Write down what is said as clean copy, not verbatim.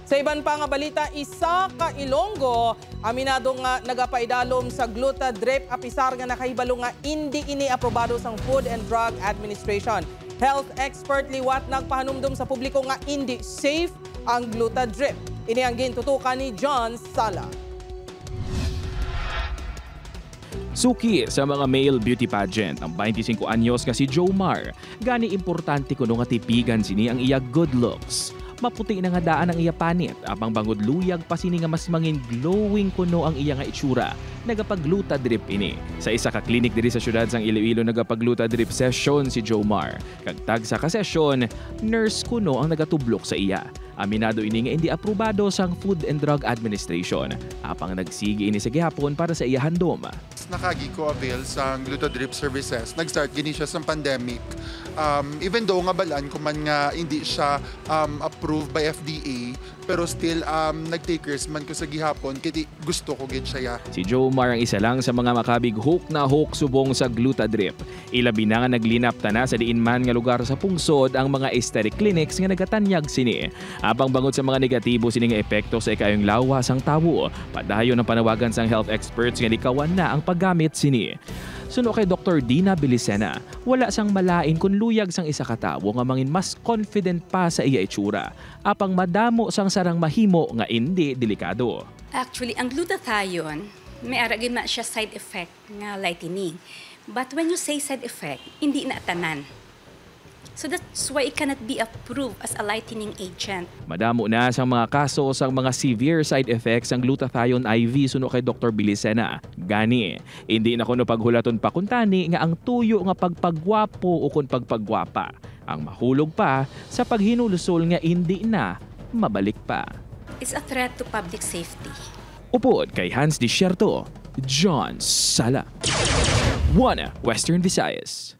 Sa iban pa nga balita, isa ka Ilonggo, aminado nga nagapaidalom sa Glutadrip apisar nga nakahibalo nga hindi ini aprobado sang Food and Drug Administration. Health expert liwat nagpahanumdum sa publiko nga hindi safe ang Glutadrip. Ini ang gintutukan ni John Sala. Suki sa mga male beauty pageant ang 25 anyos nga si Jomar. Gani importante kuno nga tipigan sini ang iya good looks. Maputi na nga daan ang iya panit, apang bangod luyag pa sini nga mas mangin glowing kuno ang iya nga itsura. Nagapag-Glutadrip ini. Sa isa ka klinik diri sa syudad sang Iloilo nagapag-Glutadrip session si Jomar. Kagtag sa ka-session, nurse kuno ang nagatublok sa iya. Aminado ini nga hindi aprobado sang Food and Drug Administration. Apang nagsigi ini sa gihapon para sa iya handom. Nakagi ko avail sa Glutadrip services. Nag-start gini siya sa pandemic. Even though nga balaan ko man nga hindi siya approved by FDA, pero still nag-takers man ko sa gihapon kiti gusto ko gid siya. Si Jomar ang isa lang sa mga makabig hook subong sa Glutadrip. Ilabi na nga naglinap ta na sa diin man nga lugar sa pungsod ang mga aesthetic clinics nga nagatanyag sini. Abang bangot sa mga negatibo sini nga epekto sa ikayong lawas sang tawo, padayon ang panawagan sang health experts nga likawan na ang paggamit sini. Suno kay Dr. Dina Bilisena, wala sang malain kung luyag sang isa ka tawo nga mangin mas confident pa sa iya itsura. Apang madamo sang sarang mahimo nga hindi delikado. Actually, ang glutathione, may aragin na siya side effect nga lightening. But when you say side effect, hindi na tanan. So that's why it cannot be approved as a lightening agent. Madamo na sa mga kaso sang mga severe side effects ang glutathione IV suno kay Dr. Bilisena. Gani, hindi na kuno paghulaton pa kuntani nga ang tuyo nga pagpagwapo o kun pagpagwapa. Ang mahulog pa sa paghinulusol nga hindi na mabalik pa. It's a threat to public safety. Upod kay Hans Desierto, John Sala. 1 Western Visayas.